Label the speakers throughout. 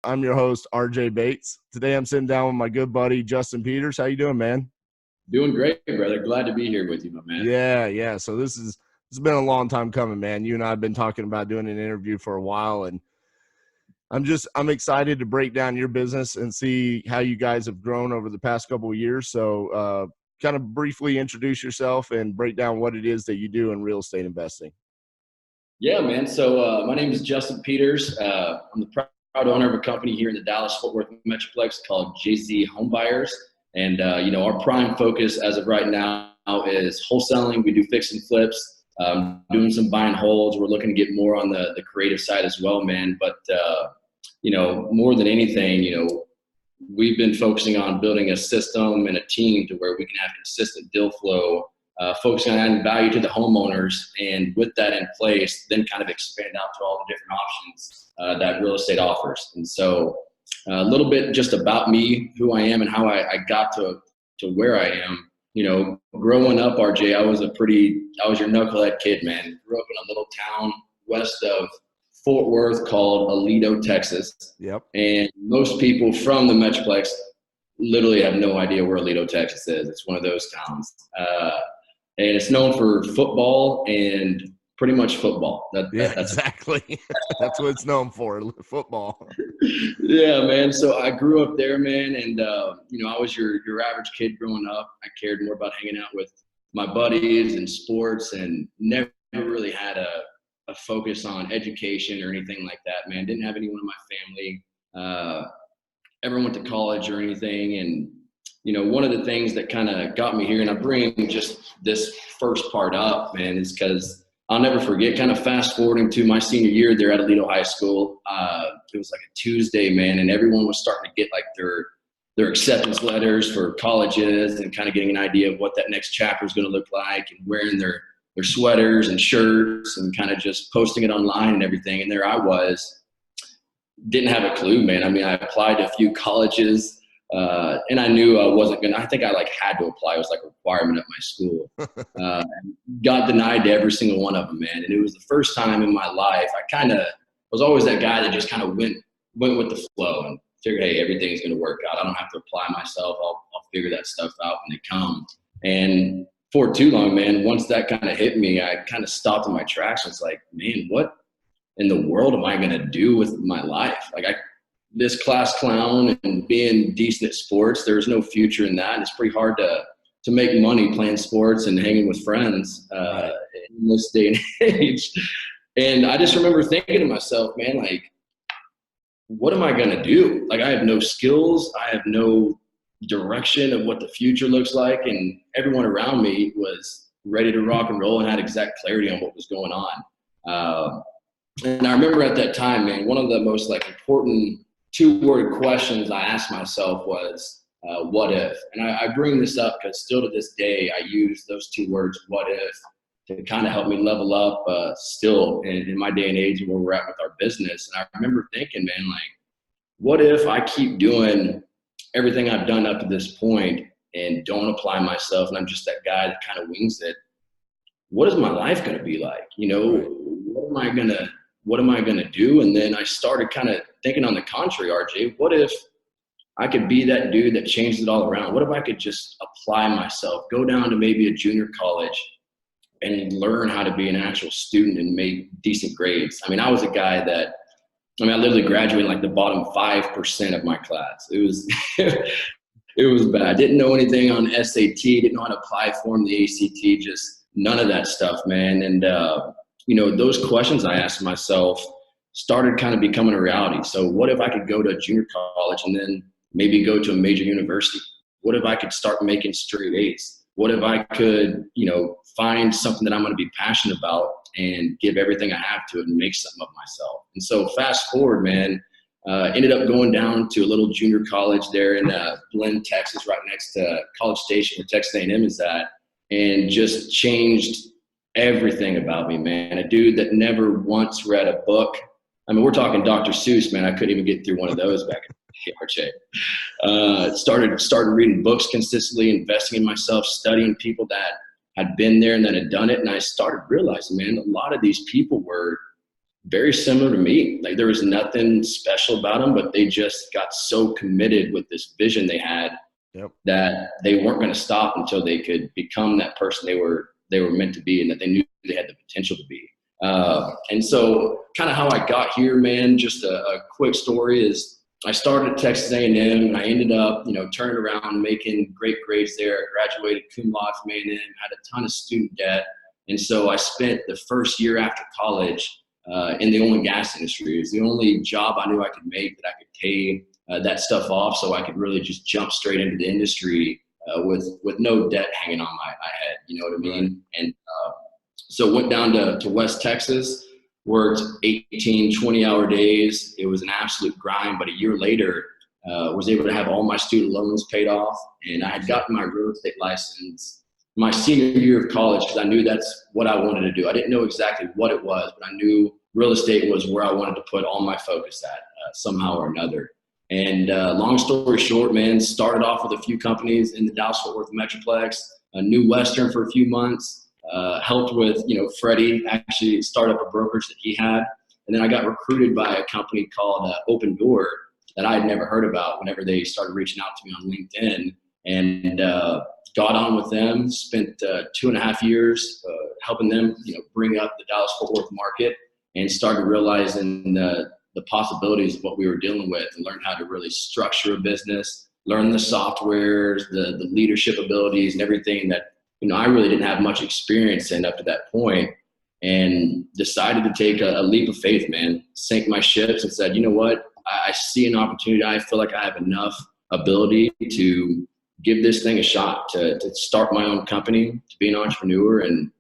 Speaker 1: I'm your host, RJ Bates. Today I'm sitting down with my good buddy, Justin Peters. How you doing, man?
Speaker 2: Doing great, brother. Glad to be here with you, my man.
Speaker 1: Yeah. So it's been a long time coming, man. You and I have been talking about doing an interview for a while, and I'm excited to break down your business and see how you guys have grown over the past couple of years. So kind of briefly introduce yourself and break down what it is that you do in real estate investing.
Speaker 2: Yeah, man. So my name is Justin Peters. I'm the proud owner of a company here in the Dallas-Fort Worth Metroplex called JayZ Home Buyers. And, our prime focus as of right now is wholesaling. We do fix and flips, doing some buy and holds. We're looking to get more on the creative side as well, man. But, more than anything, we've been focusing on building a system and a team to where we can have consistent deal flow, focusing on adding value to the homeowners, and with that in place, then kind of expand out to all the different options that real estate offers. And so a little bit just about me, who I am, and how I got to where I am. Growing up, RJ, I was your knucklehead kid, man. Grew up in a little town west of Fort Worth called Aledo, Texas.
Speaker 1: Yep.
Speaker 2: And most people from the Metroplex literally have no idea where Aledo, Texas is. It's one of those towns. And it's known for football and pretty much football.
Speaker 1: That's exactly. That's what it's known for, football.
Speaker 2: Yeah, man. So I grew up there, man. And, I was your average kid growing up. I cared more about hanging out with my buddies and sports, and never really had a focus on education or anything like that, man. Didn't have anyone in my family ever went to college or anything. And, one of the things that kind of got me here, and I bring just this first part up, man, is because I'll never forget, kind of fast forwarding to my senior year there at Aledo High School. It was like a Tuesday, man, and everyone was starting to get like their acceptance letters for colleges and kind of getting an idea of what that next chapter is going to look like, and wearing their sweaters and shirts and kind of just posting it online and everything. And there I was, didn't have a clue, man. I mean, I applied to a few colleges, and I knew I wasn't going to, I think I had to apply. It was like a requirement at my school. Got denied to every single one of them, man. And it was the first time in my life, I kind of was always that guy that just kind of went with the flow and figured, hey, everything's going to work out. I don't have to apply myself. I'll figure that stuff out when they come. And for too long, man, once that kind of hit me, I kind of stopped in my tracks. It's like, man, what in the world am I going to do with my life? Like this class clown and being decent at sports, there's no future in that. And it's pretty hard to make money playing sports and hanging with friends in this day and age. And I just remember thinking to myself, man, like, what am I going to do? Like, I have no skills. I have no direction of what the future looks like. And everyone around me was ready to rock and roll and had exact clarity on what was going on. And I remember at that time, man, one of the most important two-word questions I asked myself was, what if? And I bring this up because still to this day, I use those two words, what if, to kind of help me level up still in my day and age and where we're at with our business. And I remember thinking, man, like, what if I keep doing everything I've done up to this point and don't apply myself, and I'm just that guy that kind of wings it? What is my life going to be like? What am I going to do? And then I started kind of thinking on the contrary, RJ, what if I could be that dude that changed it all around? What if I could just apply myself, go down to maybe a junior college and learn how to be an actual student and make decent grades? I mean, I was a guy that, I literally graduated like the bottom 5% of my class. It was, it was bad. Didn't know anything on SAT, didn't know how to apply for them, the ACT, just none of that stuff, man. And, those questions I asked myself started kind of becoming a reality. So what if I could go to a junior college and then maybe go to a major university? What if I could start making straight A's? What if I could, find something that I'm going to be passionate about and give everything I have to it and make something of myself? And so fast forward, man, ended up going down to a little junior college there in Glenn, Texas, right next to College Station where Texas A&M is at, and just changed everything about me, man. A dude that never once read a book. I mean, we're talking Dr. Seuss, man. I couldn't even get through one of those back in the RJ. Started reading books consistently, investing in myself, studying people that had been there and that had done it. And I started realizing, man, a lot of these people were very similar to me. Like there was nothing special about them, but they just got so committed with this vision they had that they weren't going to stop until they could become that person they were meant to be, and that they knew they had the potential to be. And so kind of how I got here, man, just a quick story is I started at Texas A&M, and I ended up, turning around, making great grades there. I graduated cum laude from A&M, had a ton of student debt. And so I spent the first year after college in the oil and gas industry. It was the only job I knew I could make that I could pay that stuff off, so I could really just jump straight into the industry with no debt hanging on my head. You know what I mean? And so went down to West Texas, worked 18, 20-hour days. It was an absolute grind, but a year later, was able to have all my student loans paid off, and I had gotten my real estate license my senior year of college because I knew that's what I wanted to do. I didn't know exactly what it was, but I knew real estate was where I wanted to put all my focus at somehow or another. And long story short, man, started off with a few companies in the Dallas-Fort Worth Metroplex, a New Western for a few months, helped with, Freddie actually start up a brokerage that he had. And then I got recruited by a company called Open Door that I had never heard about whenever they started reaching out to me on LinkedIn, and got on with them, spent 2.5 years helping them, bring up the Dallas-Fort Worth market, and started realizing the possibilities of what we were dealing with, and learned how to really structure a business, learn the softwares, the leadership abilities, and everything that, I really didn't have much experience in up to that point, and decided to take a leap of faith, man, sank my ships and said, you know what, I see an opportunity. I feel like I have enough ability to give this thing a shot, to start my own company, to be an entrepreneur, and,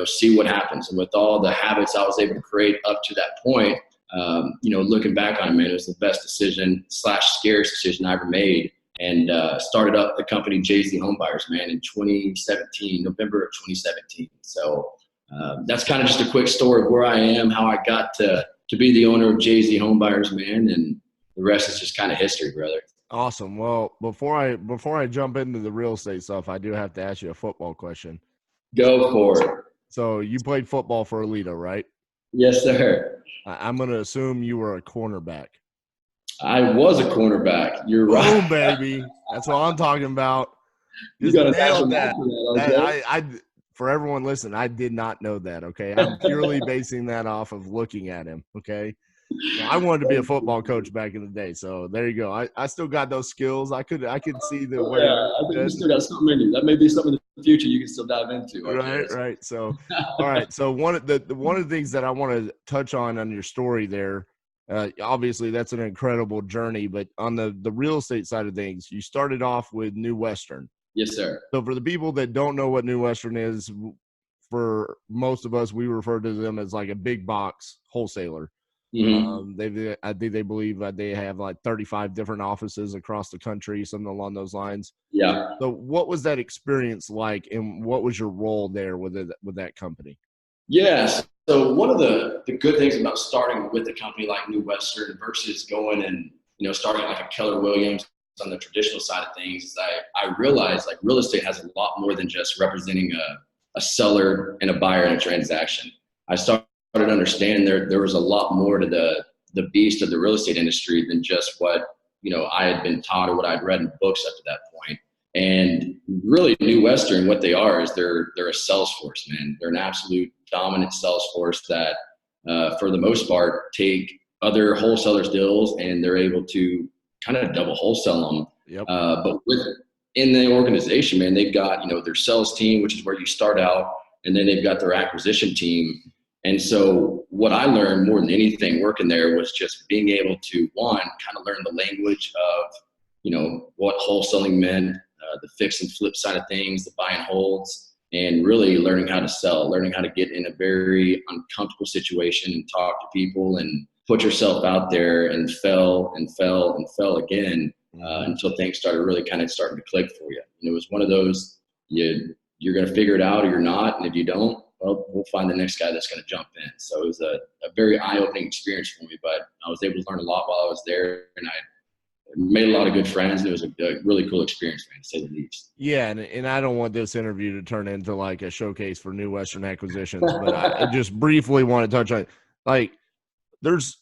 Speaker 2: see what happens. And with all the habits I was able to create up to that point, looking back on it, man, it was the best decision / scariest decision I ever made. And started up the company JayZ Homebuyers, man, in 2017, November of 2017. So that's kind of just a quick story of where I am, how I got to be the owner of JayZ Homebuyers, man, and the rest is just kind of history, brother.
Speaker 1: Awesome. Well, before I jump into the real estate stuff, I do have to ask you a football question.
Speaker 2: Go for it.
Speaker 1: So you played football for Alito, right?
Speaker 2: Yes, sir.
Speaker 1: I'm going to assume you were a cornerback.
Speaker 2: I was a cornerback. You're right.
Speaker 1: Boom, baby. That's what I'm talking about.
Speaker 2: You got to
Speaker 1: nailed that. For everyone listening, I did not know that, okay? I'm purely basing that off of looking at him, okay? I wanted to be a football coach back in the day, so there you go. I still got those skills. I could see the way.
Speaker 2: Yeah, I think you still got something in you. That may be something in the future you can still dive into.
Speaker 1: Right. So, all right. So one of the things that I want to touch on your story there, obviously that's an incredible journey. But on the real estate side of things, you started off with New Western.
Speaker 2: Yes, sir.
Speaker 1: So for the people that don't know what New Western is, for most of us, we refer to them as like a big box wholesaler. Mm-hmm. I think they believe that they have like 35 different offices across the country, something along those lines.
Speaker 2: Yeah.
Speaker 1: So what was that experience like, and what was your role there with that company?
Speaker 2: Yes. So one of the good things about starting with a company like New Western versus going and, starting like a Keller Williams on the traditional side of things is I realized like real estate has a lot more than just representing a seller and a buyer in a transaction. I started to understand there was a lot more to the beast of the real estate industry than just what I had been taught or what I'd read in books up to that point. And really, New Western, what they are is they're a sales force, man. They're an absolute dominant sales force that, for the most part, take other wholesalers' deals and they're able to kind of double wholesale them.
Speaker 1: Yep.
Speaker 2: But in the organization, man, they've got their sales team, which is where you start out, and then they've got their acquisition team. And so what I learned more than anything working there was just being able to, one, kind of learn the language of, what wholesaling meant, the fix and flip side of things, the buy and holds, and really learning how to sell, learning how to get in a very uncomfortable situation and talk to people and put yourself out there and fell again until things started really kind of starting to click for you. It was one of those, you're going to figure it out or you're not. And if you don't, well, we'll find the next guy that's going to jump in. So it was a very eye-opening experience for me, but I was able to learn a lot while I was there, and I made a lot of good friends, and it was a really cool experience, man, to say the least.
Speaker 1: Yeah, and I don't want this interview to turn into like a showcase for New Western acquisitions, but I just briefly want to touch on, like, there's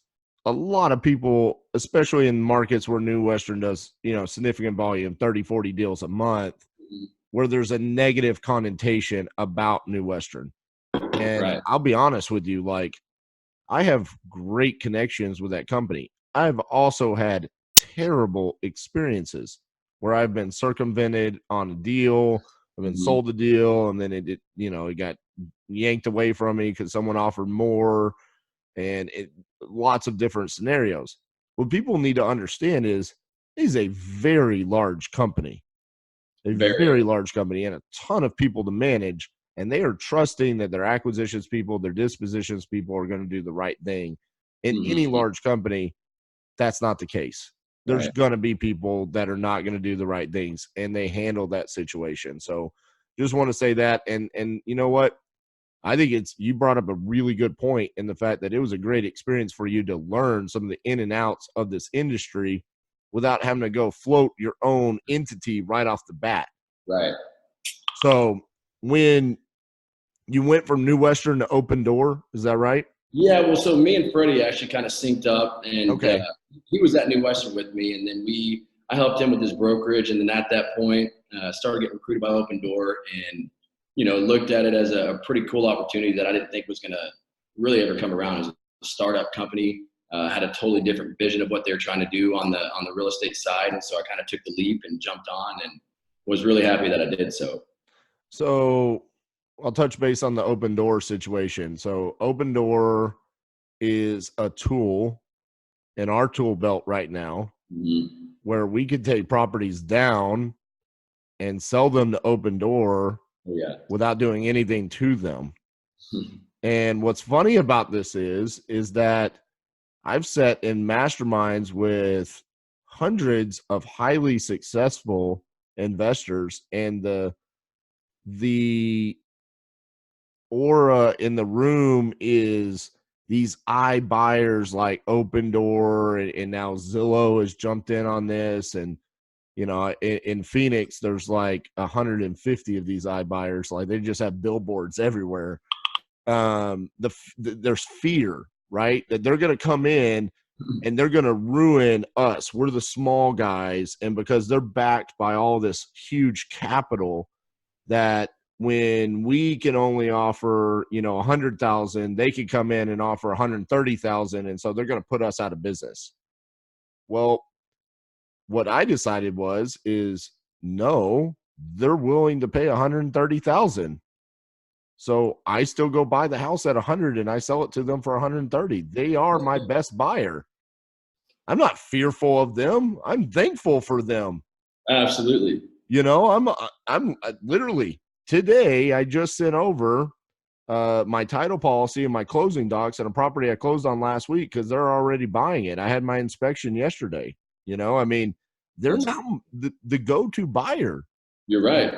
Speaker 1: a lot of people, especially in markets where New Western does, significant volume, 30, 40 deals a month, where there's a negative connotation about New Western. And
Speaker 2: Right.
Speaker 1: I'll be honest with you, like, I have great connections with that company. I've also had terrible experiences where I've been circumvented on a deal, I've been sold a deal, and then it got yanked away from me because someone offered more, and lots of different scenarios. What people need to understand is a very large company,
Speaker 2: Very.
Speaker 1: and a ton of people to manage, and they are trusting that their acquisitions people, their dispositions people are going to do the right thing. In any large company, that's not the case. There's
Speaker 2: Right.
Speaker 1: going to be people that are not going to do the right things, and they handle that situation. So just want to say that. And you know what? I think you brought up a really good point in the fact that it was a great experience for you to learn some of the in and outs of this industry without having to go float your own entity right off the bat.
Speaker 2: Right.
Speaker 1: So when you went from New Western to Open Door, is that right?
Speaker 2: Yeah, well, so me and Freddie actually kind of synced up, and
Speaker 1: Okay.
Speaker 2: he was at New Western with me, and then I helped him with his brokerage, and then at that point, started getting recruited by Open Door, and looked at it as a pretty cool opportunity that I didn't think was going to really ever come around. As a startup company, had a totally different vision of what they were trying to do on the real estate side, and so I kind of took the leap and jumped on, and was really happy that I did so.
Speaker 1: So I'll touch base on the Open Door situation. So Open Door is a tool in our tool belt right now where we could take properties down and sell them to Open Door without doing anything to them. And what's funny about this is that I've sat in masterminds with hundreds of highly successful investors, and the aura in the room is these iBuyers like Open Door, and now Zillow has jumped in on this. And in Phoenix, there's like 150 of these iBuyers. Like, they just have billboards everywhere. There's fear, right, that they're going to come in and they're going to ruin us. We're the small guys, and because they're backed by all this huge capital, that when we can only offer 100,000, they could come in and offer 130,000, and so they're going to put us out of business. Well, what I decided is no, they're willing to pay 130,000. So I still go buy the house at 100 and I sell it to them for 130. They are my best buyer. I'm not fearful of them. I'm thankful for them.
Speaker 2: Absolutely.
Speaker 1: I'm literally today I just sent over my title policy and my closing docs on a property I closed on last week because they're already buying it. I had my inspection yesterday. They're not the go-to buyer.
Speaker 2: You're right.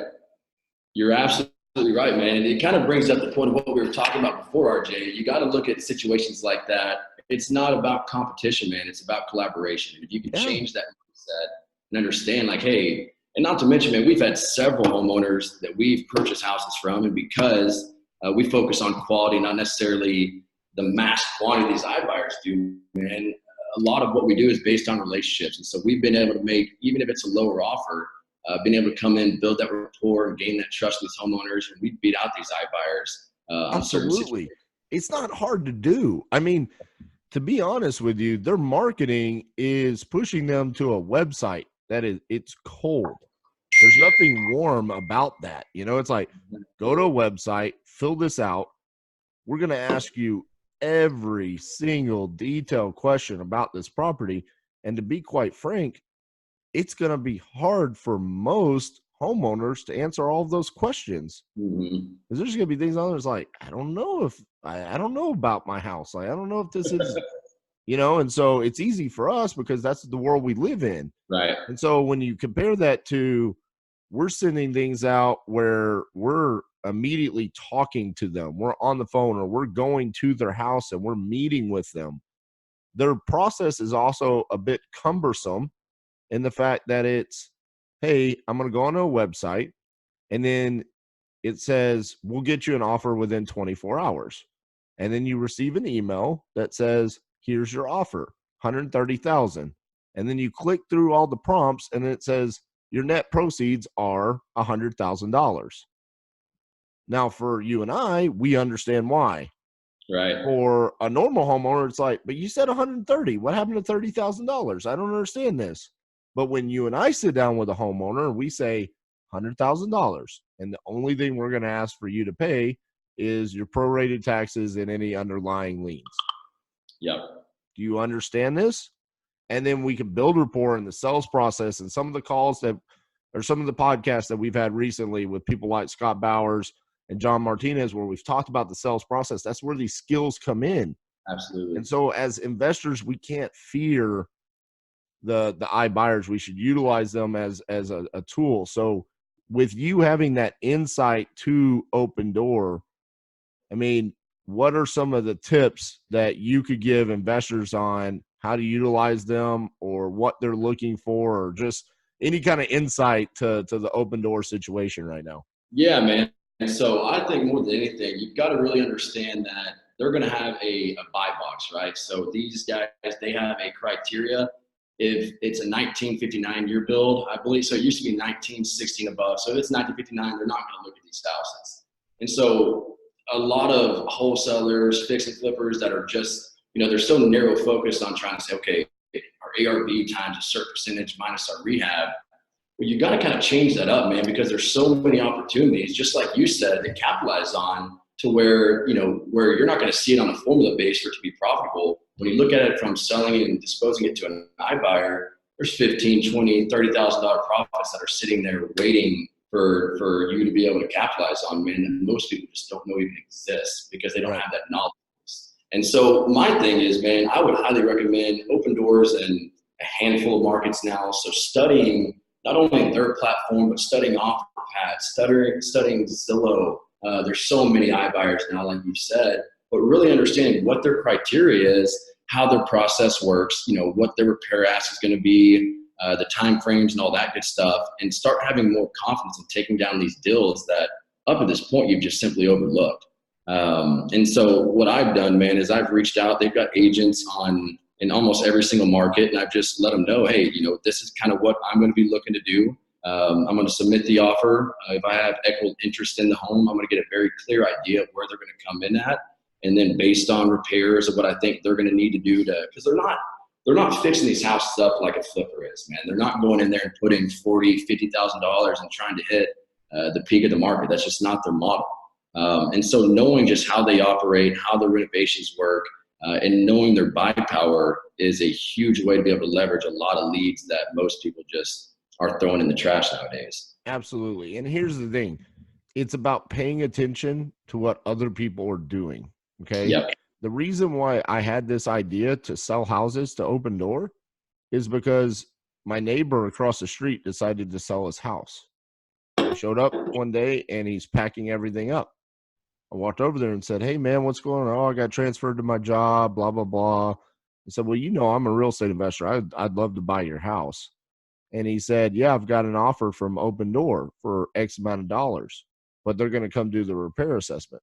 Speaker 2: You're absolutely right, man. And it kind of brings up the point of what we were talking about before, RJ. You got to look at situations like that. It's not about competition, man. It's about collaboration. If you can change that mindset and understand, like, hey, and not to mention, man, we've had several homeowners that we've purchased houses from, and because we focus on quality, not necessarily the mass quantity these iBuyers do, man, a lot of what we do is based on relationships. And so we've been able to make, even if it's a lower offer, been able to come in, build that rapport, and gain that trust with homeowners, and we beat out these iBuyers.
Speaker 1: Absolutely. It's not hard to do. I mean, to be honest with you, their marketing is pushing them to a website it's cold. There's nothing warm about that. It's like, go to a website, fill this out. We're going to ask you every single detailed question about this property. And to be quite frank, it's going to be hard for most homeowners to answer all of those questions. Because there's going to be things on there that's like, I don't know about my house. Like, I don't know if this is, and so it's easy for us because that's the world we live in.
Speaker 2: Right.
Speaker 1: And so when you compare that to, we're sending things out where we're immediately talking to them, we're on the phone, or we're going to their house and we're meeting with them. Their process is also a bit cumbersome in the fact that it's, hey, I'm going to go on a website, and then it says, we'll get you an offer within 24 hours. And then you receive an email that says, here's your offer, 130,000. And then you click through all the prompts and it says your net proceeds are $100,000. Now for you and I, we understand why.
Speaker 2: Right.
Speaker 1: For a normal homeowner, it's like, but you said 130. What happened to $30,000? I don't understand this. But when you and I sit down with a homeowner, we say $100,000, and the only thing we're going to ask for you to pay is your prorated taxes and any underlying liens.
Speaker 2: Yep.
Speaker 1: Do you understand this? And then we can build rapport in the sales process. And some of the calls that, or some of the podcasts that we've had recently with people like Scott Bowers and John Martinez, where we've talked about the sales process, that's where these skills come in.
Speaker 2: Absolutely.
Speaker 1: And so as investors, we can't fear the iBuyers. We should utilize them as a tool. So with you having that insight to Open Door, I mean, what are some of the tips that you could give investors on how to utilize them or what they're looking for, or just any kind of insight to the Open Door situation right now?
Speaker 2: Yeah, man. And so I think more than anything, you've got to really understand that they're going to have a buy box, right? So these guys, they have a criteria. If it's a 1959 year build, I believe, so it used to be 1916 above. So if it's 1959, they're not going to look at these houses. And so a lot of wholesalers, fix and flippers that are just, they're so narrow focused on trying to say, okay, our ARV times a certain percentage minus our rehab. Well, you got to kind of change that up, man, because there's so many opportunities, just like you said, to capitalize on, to where, where you're not going to see it on a formula base for it to be profitable. When you look at it from selling and disposing it to an iBuyer, there's $15,000, $20,000, $30,000 profits that are sitting there waiting for you to be able to capitalize on, man. And most people just don't know even exists because they don't have that knowledge. And so my thing is, man, I would highly recommend Open Doors in a handful of markets now. So studying not only their platform, but studying OfferPad, studying Zillow. There's so many iBuyers now, like you said, but really understanding what their criteria is, how their process works, what their repair ask is going to be, the time frames and all that good stuff, and start having more confidence in taking down these deals that up to this point you've just simply overlooked. And so what I've done, man, is I've reached out. They've got agents in almost every single market, and I've just let them know, hey, this is kind of what I'm going to be looking to do. I'm going to submit the offer. If I have equal interest in the home, I'm going to get a very clear idea of where they're going to come in at. And then based on repairs of what I think they're going to need to do because they're not fixing these houses up like a flipper is, man. They're not going in there and putting $40,000, $50,000 and trying to hit the peak of the market. That's just not their model. And so knowing just how they operate, how the renovations work, and knowing their buy power is a huge way to be able to leverage a lot of leads that most people just are throwing in the trash nowadays.
Speaker 1: Absolutely. And here's the thing. It's about paying attention to what other people are doing. Okay.
Speaker 2: Yep.
Speaker 1: The reason why I had this idea to sell houses to Open Door is because my neighbor across the street decided to sell his house. He showed up one day and he's packing everything up. I walked over there and said, hey, man, what's going on? Oh, I got transferred to my job, blah, blah, blah. He said, well, I'm a real estate investor. I'd love to buy your house. And he said, yeah, I've got an offer from Open Door for X amount of dollars, but they're going to come do the repair assessment.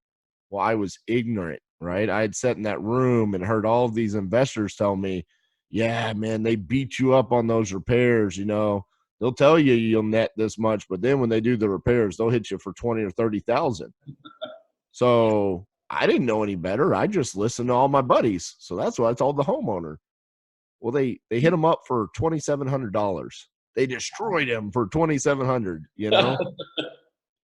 Speaker 1: Well, I was ignorant, right? I had sat in that room and heard all of these investors tell me, yeah, man, they beat you up on those repairs. They'll tell you you'll net this much, but then when they do the repairs, they'll hit you for 20 or 30,000. So I didn't know any better. I just listened to all my buddies. So that's what I told the homeowner. Well, they hit him up for $2,700. They destroyed him for $2,700,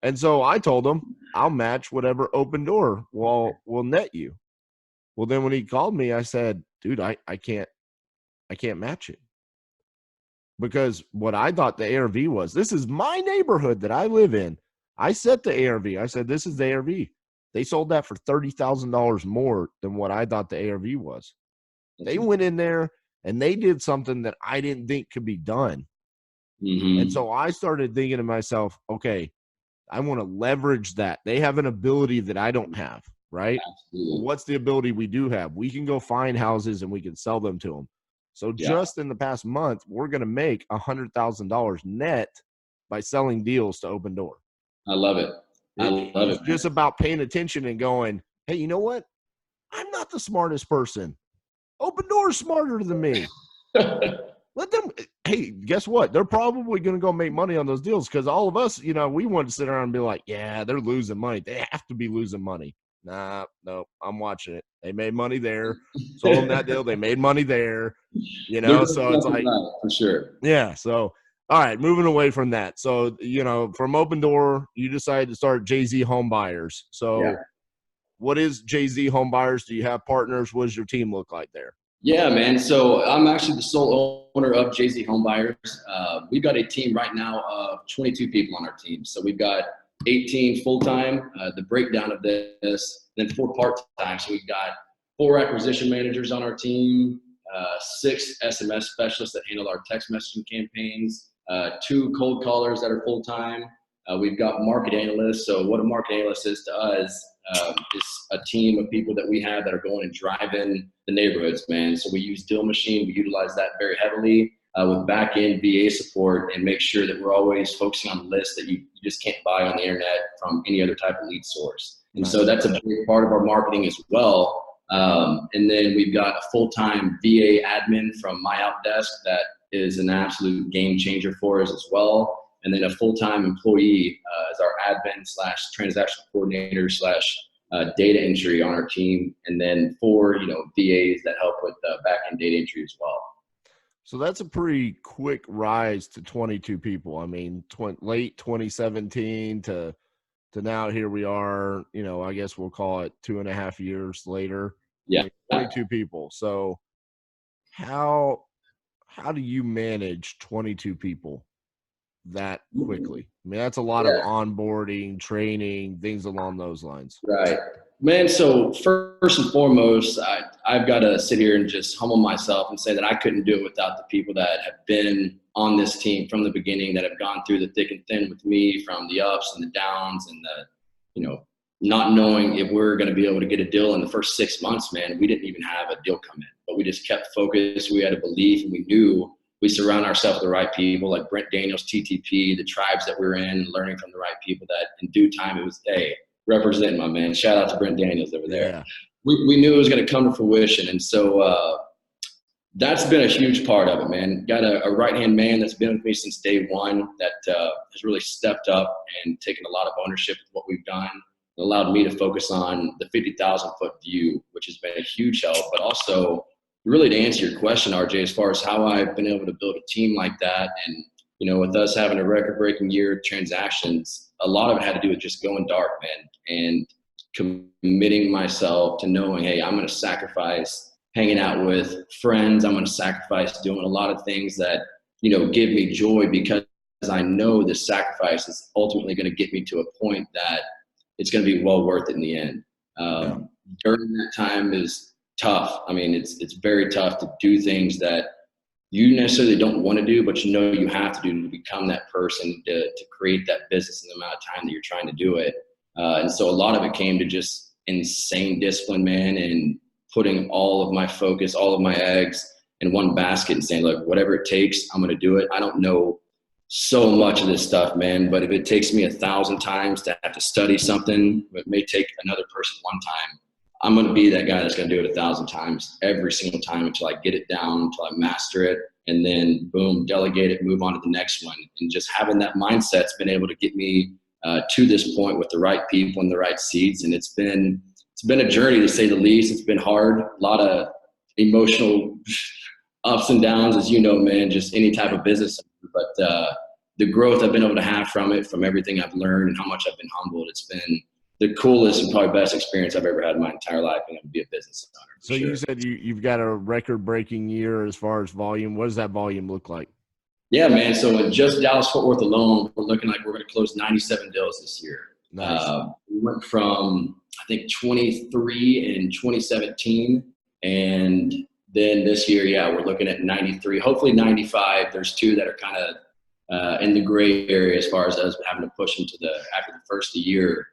Speaker 1: And so I told him, I'll match whatever Open Door will net you. Well, then when he called me, I said, dude, I can't match it. Because what I thought the ARV was, this is my neighborhood that I live in. I set the ARV. I said, this is the ARV. They sold that for $30,000 more than what I thought the ARV was. They went in there and they did something that I didn't think could be done.
Speaker 2: Mm-hmm.
Speaker 1: And so I started thinking to myself, okay, I want to leverage that. They have an ability that I don't have, right?
Speaker 2: Absolutely.
Speaker 1: What's the ability we do have? We can go find houses and we can sell them to them. So just in the past month, we're going to make $100,000 net by selling deals to Open Door.
Speaker 2: I love it.
Speaker 1: It's just about paying attention and going, hey, you know what? I'm not the smartest person. Open Door's smarter than me. Let them. Hey, guess what? They're probably going to go make money on those deals because all of us, you know, we want to sit around and be like, yeah, they're losing money. They have to be losing money. Nah, no, I'm watching it. They made money there. Sold them that deal. They made money there. You know, so it's like,
Speaker 2: right, for sure.
Speaker 1: yeah. So, all right, moving away from that. So, you know, from Open Door, you decided to start JayZ Home Buyers. So,
Speaker 2: Yeah.
Speaker 1: what is JayZ Home Buyers? Do you have partners? What does your team look like there?
Speaker 2: Yeah, man. So I'm actually the sole owner of JayZ Home Buyers. We've got a team right now of 22 people on our team. So we've got 18 full-time, the breakdown of this, then 4 part-time. So we've got 4 acquisition managers on our team, 6 SMS specialists that handle our text messaging campaigns, 2 cold callers that are full-time. We've got market analysts. So what a market analyst is to us is a team of people that we have that are going and driving the neighborhoods, man. So we use Deal Machine. We utilize that very heavily with back-end VA support and make sure that we're always focusing on lists that you just can't buy on the internet from any other type of lead source. And so that's a big part of our marketing as well. And then we've got a full-time VA admin from My Outdesk that is an absolute game changer for us as well. And then a full-time employee as our admin / transactional coordinator / data entry on our team. And then 4, VAs that help with back-end data entry as well.
Speaker 1: So that's a pretty quick rise to 22 people. I mean, late 2017 to now here we are, I guess we'll call it 2.5 years later.
Speaker 2: Yeah.
Speaker 1: 22 people. So how do you manage 22 people that quickly? I mean, that's a lot of onboarding, training, things along those lines.
Speaker 2: Right. Man, so first and foremost, I've got to sit here and just humble myself and say that I couldn't do it without the people that have been on this team from the beginning, that have gone through the thick and thin with me, from the ups and the downs and the, not knowing if we're going to be able to get a deal in the first 6 months, man. We didn't even have a deal come in, but we just kept focused. We had a belief, and we knew we surround ourselves with the right people, like Brent Daniels, TTP, the tribes that we're in, learning from the right people that in due time it was, hey, representing my man. Shout out to Brent Daniels over there. Yeah. We knew it was going to come to fruition. And so that's been a huge part of it, man. Got a right-hand man that's been with me since day one that has really stepped up and taken a lot of ownership of what we've done. It allowed me to focus on the 50,000-foot view, which has been a huge help. But also, really to answer your question, RJ, as far as how I've been able to build a team like that, and with us having a record-breaking year of transactions, a lot of it had to do with just going dark, man, and committing myself to knowing, hey, I'm going to sacrifice hanging out with friends. I'm going to sacrifice doing a lot of things that, give me joy, because I know this sacrifice is ultimately going to get me to a point that it's going to be well worth it in the end. During that time is tough. I mean, it's very tough to do things that you necessarily don't want to do, but you have to do to become that person, to create that business in the amount of time that you're trying to do it. And so a lot of it came to just insane discipline, man, and putting all of my focus, all of my eggs in one basket and saying, look, whatever it takes, I'm going to do it. I don't know so much of this stuff, man, but if it takes me 1,000 times to have to study something, it may take another person 1 time, I'm going to be that guy that's going to do it 1,000 times every single time until I get it down, until I master it, and then boom, delegate it, move on to the next one. And just having that mindset's been able to get me to this point with the right people in the right seats. And it's been a journey, to say the least. It's been hard, a lot of emotional ups and downs, as you know, man, just any type of business. But the growth I've been able to have from it, from everything I've learned and how much I've been humbled, it's been the coolest and probably best experience I've ever had in my entire life, being able to be a business owner.
Speaker 1: So you said you've got a record-breaking year as far as volume. What does that volume look like?
Speaker 2: Yeah, man. So in just Dallas-Fort Worth alone, we're looking like we're going to close 97 deals this year.
Speaker 1: Nice.
Speaker 2: We went from, I think, 23 in 2017. And then this year, we're looking at 93, hopefully 95. There's 2 that are kind of in the gray area as far as us having to push into after the first year.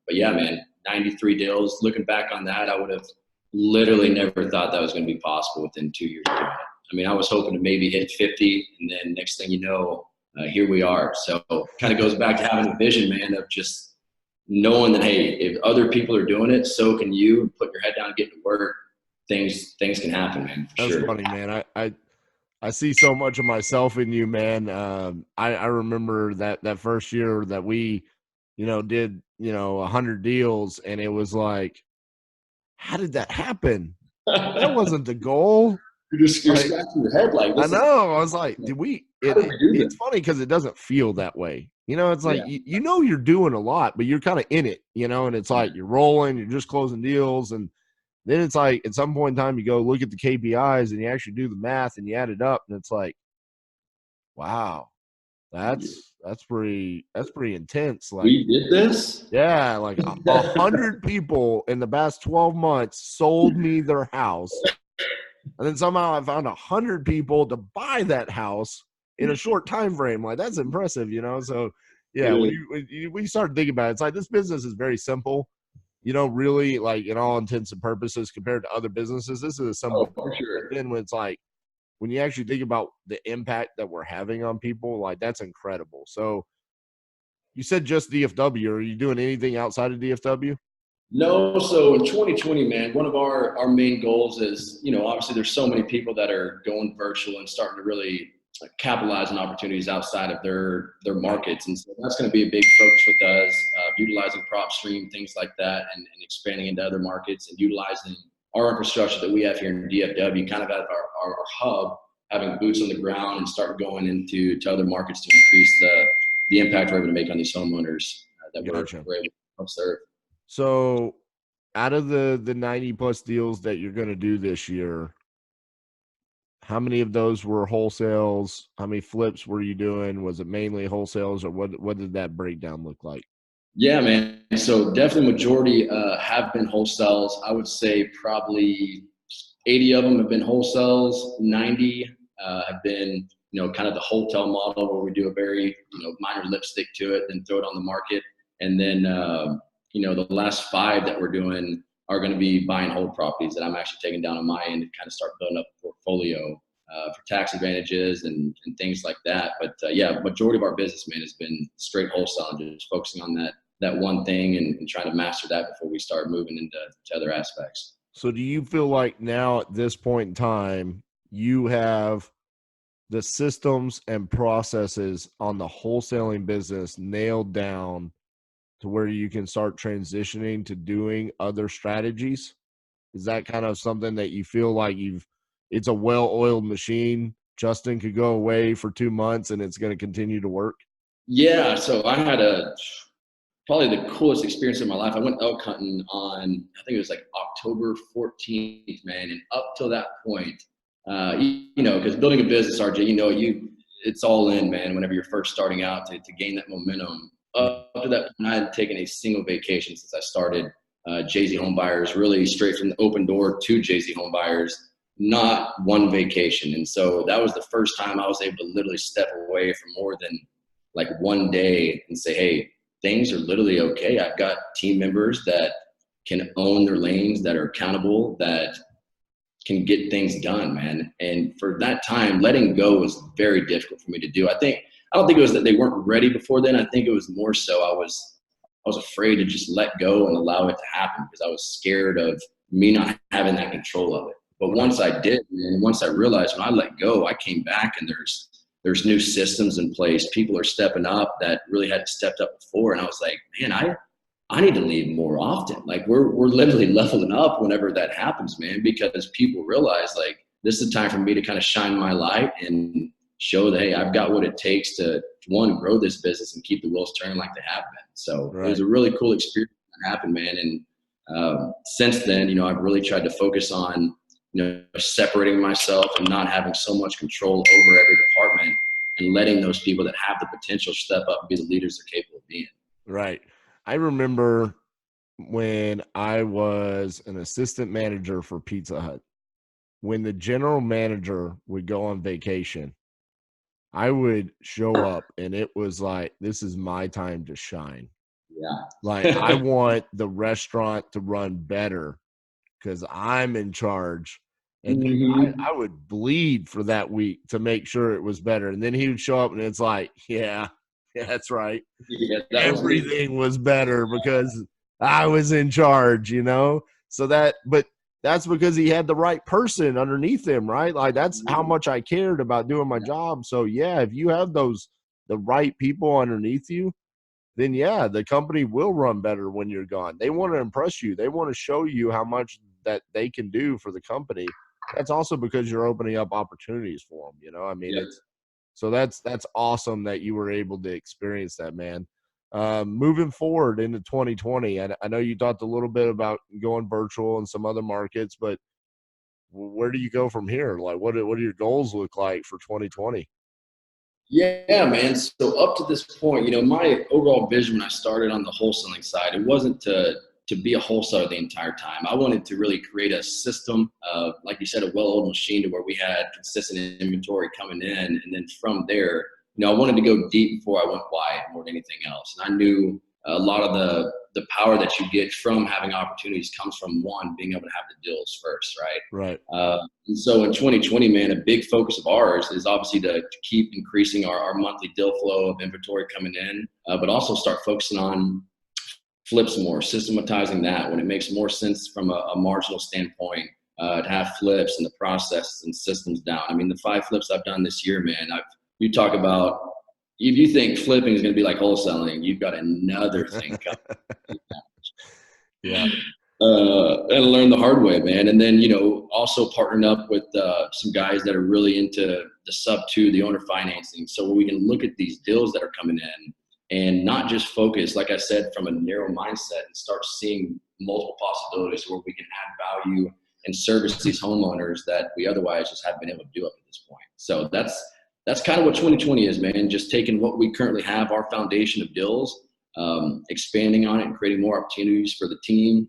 Speaker 2: But yeah, man, 93 deals. Looking back on that, I would have literally never thought that was going to be possible within 2 years of doing it. I mean, I was hoping to maybe hit 50, and then next thing you know, here we are. So kind of goes back to having a vision, man, of just knowing that, hey, if other people are doing it, so can you. Put your head down and get to work. things can happen, man. For
Speaker 1: That's
Speaker 2: sure.
Speaker 1: funny, man. I see so much of myself in you, man. I remember that first year that we, did 100 deals, and it was like, how did that happen? That wasn't the goal.
Speaker 2: You're
Speaker 1: Like,
Speaker 2: scratching your head like
Speaker 1: I
Speaker 2: this.
Speaker 1: know. I was like,
Speaker 2: How did we do
Speaker 1: it's
Speaker 2: this?
Speaker 1: funny because it doesn't feel that way. It's like,
Speaker 2: Yeah.
Speaker 1: you're doing a lot, but you're kind of in it, and it's like you're rolling, you're just closing deals. And then it's like at some point in time, you go look at the KPIs and you actually do the math and you add it up. And it's like, wow, that's pretty intense. Like,
Speaker 2: We did this?
Speaker 1: yeah, like 100 people in the past 12 months sold me their house. And then somehow I found 100 people to buy that house in a short time frame. Like, that's impressive, So yeah, when you start thinking about it, it's like this business is very simple. Really, like, in all intents and purposes, compared to other businesses, this is a simple.
Speaker 2: Oh, for sure.
Speaker 1: But then when it's like, when you actually think about the impact that we're having on people, like, that's incredible. So you said just DFW. Are you doing anything outside of DFW?
Speaker 2: No, so in 2020, man, one of our main goals is, obviously there's so many people that are going virtual and starting to really capitalize on opportunities outside of their markets. And so that's going to be a big focus with us, utilizing PropStream, things like that, and expanding into other markets and utilizing our infrastructure that we have here in DFW, kind of as our hub, having boots on the ground and start going into other markets to increase the impact we're able to make on these homeowners that
Speaker 1: Gotcha.
Speaker 2: we're able to help serve.
Speaker 1: So out of the 90 plus deals that you're going to do this year, how many of those were wholesales? How many flips were you doing? Was it mainly wholesales, or what did that breakdown look like?
Speaker 2: Yeah, man. So definitely majority have been wholesales. I would say probably 80 of them have been wholesales. 90 have been, kind of the hotel model where we do a very, minor lipstick to it, then throw it on the market. And then, the last 5 that we're doing are going to be buy and hold properties that I'm actually taking down on my end to kind of start building up a portfolio for tax advantages and things like that. But yeah, majority of our business, man, has been straight wholesale and just focusing on that one thing and trying to master that before we start moving into other aspects.
Speaker 1: So do you feel like now at this point in time, you have the systems and processes on the wholesaling business nailed down to where you can start transitioning to doing other strategies? Is that kind of something that you feel like it's a well-oiled machine? Justin could go away for 2 months and it's going to continue to work?
Speaker 2: Yeah. So I had probably the coolest experience of my life. I went elk hunting on, I think it was like October 14th, man. And up till that point, because building a business, RJ, it's all in, man, whenever you're first starting out to gain that momentum. Up to that point, I hadn't taken a single vacation since I started JayZ Home Buyers, really straight from the open door to JayZ Home Buyers, not one vacation. And so that was the first time I was able to literally step away for more than like one day and say, hey, things are literally okay. I've got team members that can own their lanes, that are accountable, that can get things done, man. And for that time, letting go was very difficult for me to do. I don't think it was that they weren't ready before then. I think it was more so I was afraid to just let go and allow it to happen because I was scared of me not having that control of it. But once I did, and once I realized when I let go, I came back and there's new systems in place. People are stepping up that really hadn't stepped up before. And I was like, man, I need to lead more often. Like we're literally leveling up whenever that happens, man, because people realize like this is the time for me to kind of shine my light and show that, hey, I've got what it takes to one, grow this business and keep the wheels turning like they have been. So It was a really cool experience that happened, man. And since then, I've really tried to focus on, separating myself and not having so much control over every department and letting those people that have the potential step up and be the leaders they're capable of being.
Speaker 1: Right. I remember when I was an assistant manager for Pizza Hut, when the general manager would go on vacation, I would show up and it was like, this is my time to shine.
Speaker 2: Yeah.
Speaker 1: Like, I want the restaurant to run better because I'm in charge. And I would bleed for that week to make sure it was better. And then he would show up and it's like, yeah, that's right.
Speaker 2: Yeah,
Speaker 1: Everything was better because I was in charge, So but that's because he had the right person underneath him, right? Like that's how much I cared about doing my job. So yeah, if you have the right people underneath you, then yeah, the company will run better when you're gone. They want to impress you. They want to show you how much that they can do for the company. That's also because you're opening up opportunities for them. You know, I mean,
Speaker 2: Yeah.
Speaker 1: it's so that's awesome that you were able to experience that, man. Moving forward into 2020, I know you talked a little bit about going virtual in some other markets, but where do you go from here? Like, what do your goals look like for 2020?
Speaker 2: Yeah, man. So up to this point, you know, my overall vision when I started on the wholesaling side, it wasn't to be a wholesaler the entire time. I wanted to really create a system of, like you said, a well-oiled machine to where we had consistent inventory coming in, and then from there, you know, I wanted to go deep before I went wide more than anything else. And I knew a lot of the power that you get from having opportunities comes from one being able to have the deals first, right?
Speaker 1: Right.
Speaker 2: And so in 2020, man, a big focus of ours is obviously to keep increasing our monthly deal flow of inventory coming in, but also start focusing on flips more, systematizing that when it makes more sense from a marginal standpoint, to have flips and the process and systems down. I mean, the 5 flips I've done this year, man, you talk about, if you think flipping is going to be like wholesaling, you've got another thing coming.
Speaker 1: Yeah.
Speaker 2: And learn the hard way, man. And then, you know, also partnering up with some guys that are really into the sub-2, the owner financing. So we can look at these deals that are coming in and not just focus, like I said, from a narrow mindset and start seeing multiple possibilities where we can add value and service these homeowners that we otherwise just haven't been able to do up at this point. So that's kind of what 2020 is, man. Just taking what we currently have, our foundation of deals, expanding on it and creating more opportunities for the team,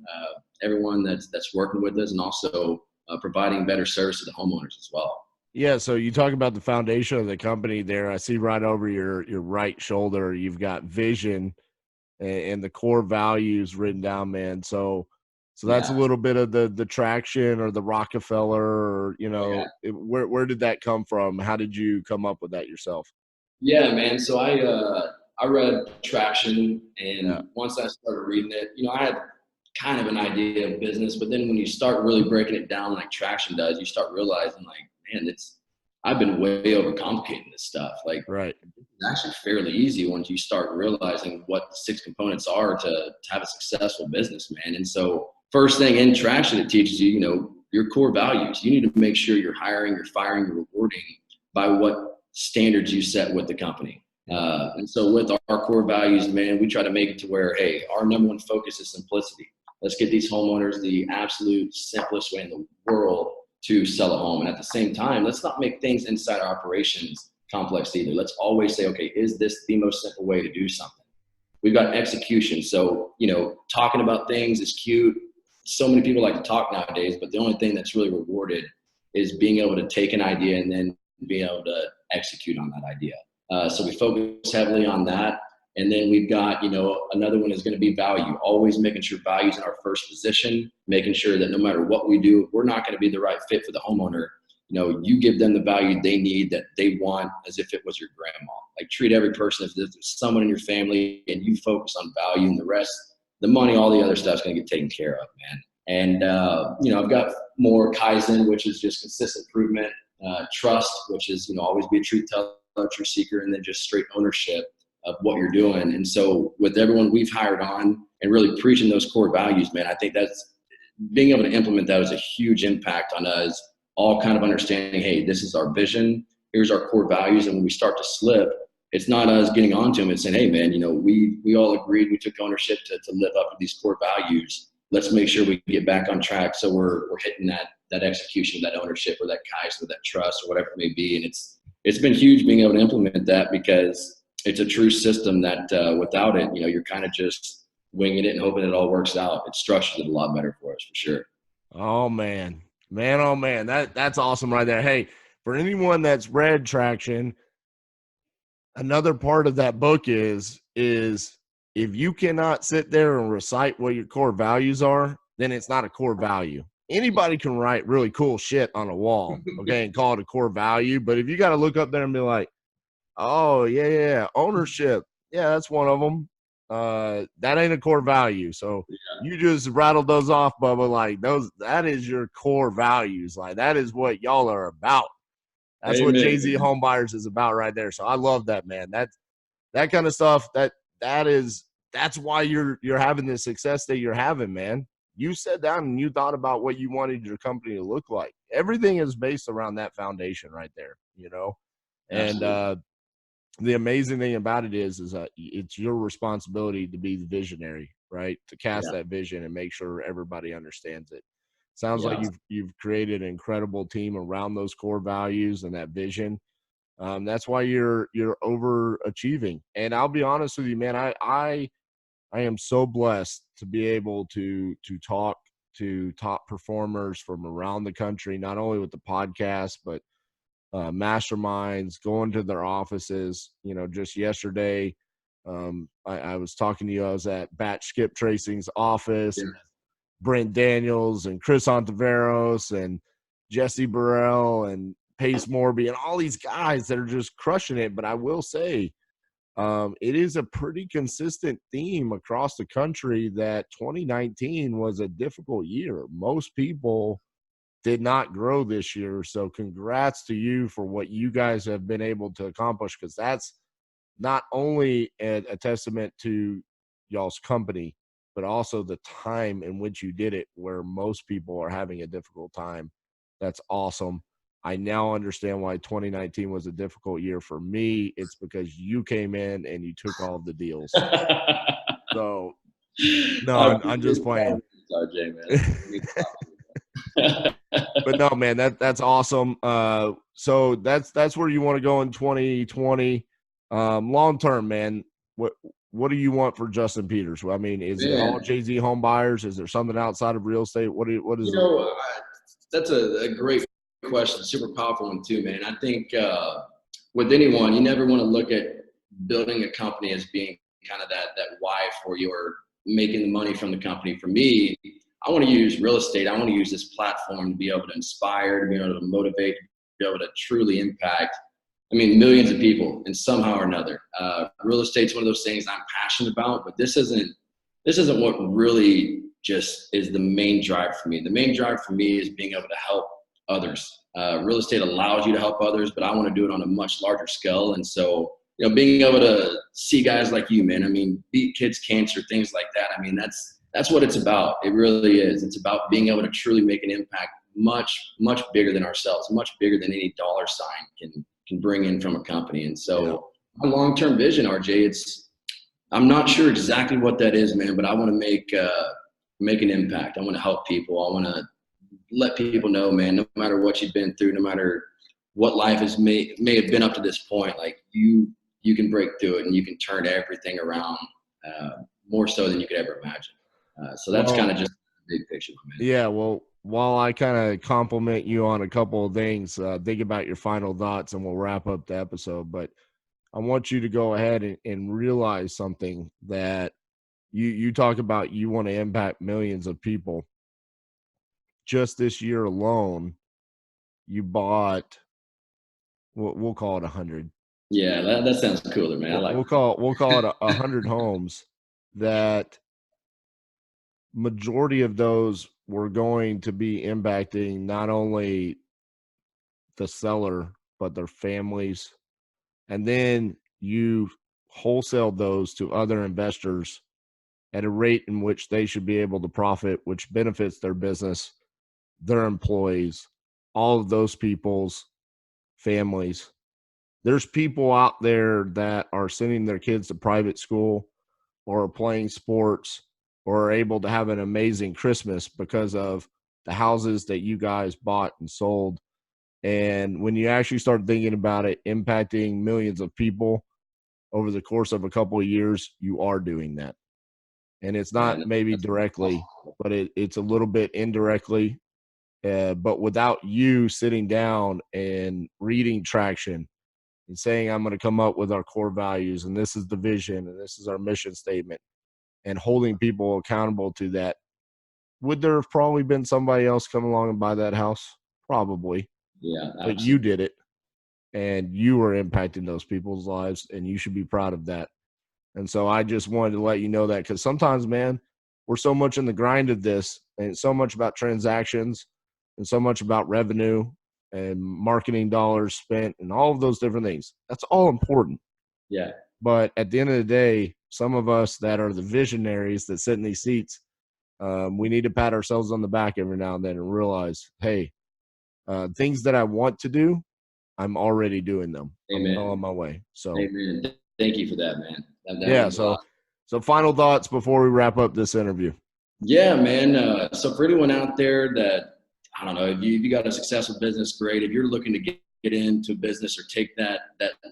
Speaker 2: everyone that's working with us, and also providing better service to the homeowners as well.
Speaker 1: Yeah, so you talk about the foundation of the company there. I see right over your right shoulder, you've got vision and the core values written down, man. So that's a
Speaker 2: Yeah,
Speaker 1: little bit of the traction or the Rockefeller, or you know,
Speaker 2: yeah,
Speaker 1: where did that come from? How did you come up with that yourself?
Speaker 2: yeah, man. So I read Traction,
Speaker 1: Yeah,
Speaker 2: and once I started reading it, you know, I had kind of an idea of business, but then when you start really breaking it down like Traction does, you start realizing like, man, I've been way overcomplicating this stuff. Like,
Speaker 1: right.
Speaker 2: it's actually fairly easy once you start realizing what the 6 components are to have a successful business, man. And so first thing in Traction, it teaches you, you know, your core values. You need to make sure you're hiring, you're firing, you're rewarding by what standards you set with the company. And so with our core values, man, we try to make it to where, hey, our number one focus is simplicity. Let's get these homeowners the absolute simplest way in the world to sell a home. And at the same time, let's not make things inside our operations complex either. Let's always say, okay, is this the most simple way to do something? We've got execution. So, you know, talking about things is cute. So many people like to talk nowadays, but the only thing that's really rewarded is being able to take an idea and then being able to execute on that idea. So we focus heavily on that. And then we've got, you know, another one is going to be value, always making sure value's in our first position, making sure that no matter what we do, we're not going to be the right fit for the homeowner. You know, you give them the value they need, that they want, as if it was your grandma. Like, treat every person as if there's someone in your family, and you focus on value, and the rest, the money, all the other stuff's going to get taken care of, man. And, you know, I've got more Kaizen, which is just consistent improvement, trust, which is, you know, always be a truth teller, truth seeker, and then just straight ownership of what you're doing. And so with everyone we've hired on and really preaching those core values, man, I think that's, being able to implement that was a huge impact on us all, kind of understanding, hey, this is our vision, here's our core values. And when we start to slip, it's not us getting onto them and saying, hey, man, you know, we all agreed, we took ownership to live up to these core values. Let's make sure we get back on track. So we're hitting that execution, that ownership, or that Kaizen, or that trust, or whatever it may be. And it's been huge being able to implement that, because it's a true system that without it, you know, you're kind of just winging it and hoping it all works out. It structures it a lot better for us, for sure.
Speaker 1: Oh man, oh man, that's awesome right there. Hey, for anyone that's read Traction, another part of that book is if you cannot sit there and recite what your core values are, then it's not a core value. Anybody can write really cool shit on a wall, okay, and call it a core value. But if you got to look up there and be like, oh yeah, ownership, yeah, that's one of them. that ain't a core value. So you just rattled those off, Bubba. Like that is your core values. Like that is what y'all are about. That's what
Speaker 2: Amen.
Speaker 1: JayZ Homebuyers is about right there. So I love that, man. That kind of stuff. That's why you're having the success that you're having, man. You sat down and you thought about what you wanted your company to look like. Everything is based around that foundation right there, And the amazing thing about it is it's your responsibility to be the visionary, right? To cast that vision and make sure everybody understands it. Sounds like you've created an incredible team around those core values and that vision. That's why you're overachieving. And I'll be honest with you, man. I am so blessed to be able to talk to top performers from around the country, not only with the podcast, but masterminds, going to their offices. Just yesterday, I was talking to you. I was at Batch Skip Tracing's office.
Speaker 2: Yeah.
Speaker 1: Brent Daniels and Chris Ontiveros and Jesse Burrell and Pace Morby and all these guys that are just crushing it. But I will say, it is a pretty consistent theme across the country that 2019 was a difficult year. Most people did not grow this year. So congrats to you for what you guys have been able to accomplish, because that's not only a testament to y'all's company, but also the time in which you did it, where most people are having a difficult time. That's awesome. I now understand why 2019 was a difficult year for me. It's because you came in and you took all of the deals. So, no, I'm just playing.
Speaker 2: Jay, man.
Speaker 1: But no, man, that's awesome. So that's where you want to go in 2020. Long term, man. What do you want for Justin Peters? I mean, is it all JayZ Homebuyers? Is there something outside of real estate? What is it?
Speaker 2: That's a great question. Super powerful one too, man. I think with anyone, you never want to look at building a company as being kind of that why for your making the money from the company. For me, I want to use real estate. I want to use this platform to be able to inspire, to be able to motivate, to be able to truly impact, millions of people in somehow or another. Real estate's one of those things I'm passionate about, but this isn't what really just is the main drive for me. The main drive for me is being able to help others. Real estate allows you to help others, but I want to do it on a much larger scale. And so, being able to see guys like you, man, beat kids' cancer, things like that. That's what it's about. It really is. It's about being able to truly make an impact much, much bigger than ourselves, much bigger than any dollar sign can bring in from a company. And so my long-term vision, RJ, I'm not sure exactly what that is, man, but I want to make an impact. I want to help people. I want to let people know, man, no matter what you've been through, no matter what life may have been up to this point, like you can break through it and you can turn everything around more so than you could ever imagine. So that's kind of just the big picture, man.
Speaker 1: Yeah, well, while I kind of compliment you on a couple of things, think about your final thoughts and we'll wrap up the episode. But I want you to go ahead and realize something that you talk about. You want to impact millions of people. Just this year alone, you bought, we'll call it 100.
Speaker 2: Yeah, that sounds cooler, man.
Speaker 1: We'll call it 100 homes that majority of those were going to be impacting not only the seller, but their families. And then you wholesale those to other investors at a rate in which they should be able to profit, which benefits their business, their employees, all of those people's families. There's people out there that are sending their kids to private school or are playing sports or are able to have an amazing Christmas because of the houses that you guys bought and sold. And when you actually start thinking about it, impacting millions of people over the course of a couple of years, you are doing that. And it's not maybe directly, but it's a little bit indirectly. But without you sitting down and reading Traction and saying, I'm going to come up with our core values, and this is the vision, and this is our mission statement, and holding people accountable to that, would there have probably been somebody else come along and buy that house? Probably.
Speaker 2: Yeah, absolutely.
Speaker 1: But you did it, and you were impacting those people's lives, and you should be proud of that. And so I just wanted to let you know that, because sometimes, man, we're so much in the grind of this, and it's so much about transactions and so much about revenue and marketing dollars spent and all of those different things. That's all important.
Speaker 2: Yeah.
Speaker 1: But at the end of the day, some of us that are the visionaries that sit in these seats, we need to pat ourselves on the back every now and then and realize, hey, things that I want to do, I'm already doing them.
Speaker 2: Amen.
Speaker 1: I'm well on my way. So,
Speaker 2: Amen. Thank you for that, man. That
Speaker 1: yeah.
Speaker 2: means a lot.
Speaker 1: So final thoughts before we wrap up this interview.
Speaker 2: Yeah, man. So for anyone out there that, I don't know, if you got a successful business, great. If you're looking to get into business or take that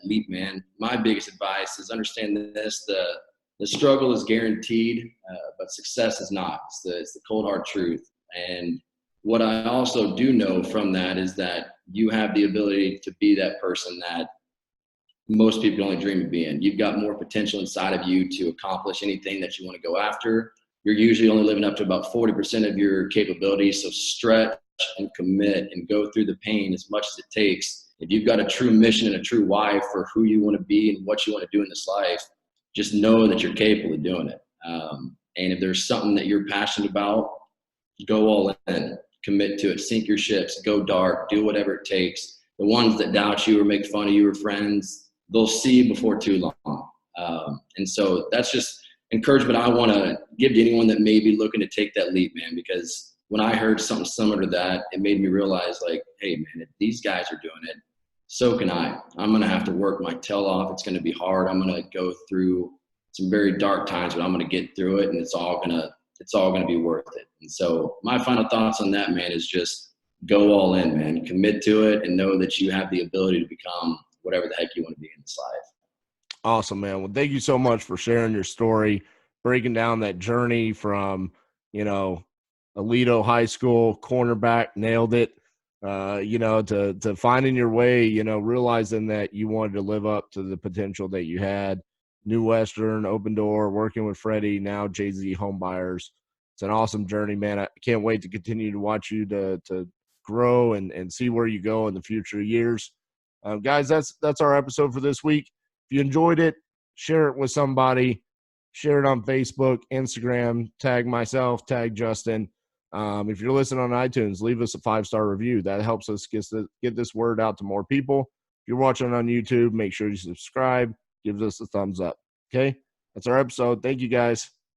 Speaker 2: leap, man, my biggest advice is understand this: the struggle is guaranteed, but success is not. It's the cold hard truth. And what I also do know from that is that you have the ability to be that person that most people only dream of being. You've got more potential inside of you to accomplish anything that you want to go after. You're usually only living up to about 40% of your capabilities. So stretch and commit and go through the pain as much as it takes. If you've got a true mission and a true why for who you want to be and what you want to do in this life, just know that you're capable of doing it. And if there's something that you're passionate about, go all in, commit to it, sink your ships, go dark, do whatever it takes. The ones that doubt you or make fun of you or friends, they'll see you before too long. And so that's just encouragement I want to give to anyone that may be looking to take that leap, man, because when I heard something similar to that, it made me realize, like, hey, man, if these guys are doing it, so can I. I'm going to have to work my tail off. It's going to be hard. I'm going to go through some very dark times, but I'm going to get through it, and it's all going to be worth it. And so my final thoughts on that, man, is just go all in, man. Commit to it and know that you have the ability to become whatever the heck you want to be in this life.
Speaker 1: Awesome, man. Well, thank you so much for sharing your story, breaking down that journey from, Alito High School cornerback, nailed it, to finding your way, realizing that you wanted to live up to the potential that you had. New Western, Open Door, working with Freddie, now JayZ Home Buyers. It's an awesome journey, man. I can't wait to continue to watch you to grow and see where you go in the future years. Guys, that's our episode for this week. If you enjoyed it, share it with somebody. Share it on Facebook, Instagram, tag myself, tag Justin. If you're listening on iTunes, leave us a 5-star review. That helps us get this word out to more people. If you're watching on YouTube, make sure you subscribe. Give us a thumbs up. Okay? That's our episode. Thank you, guys.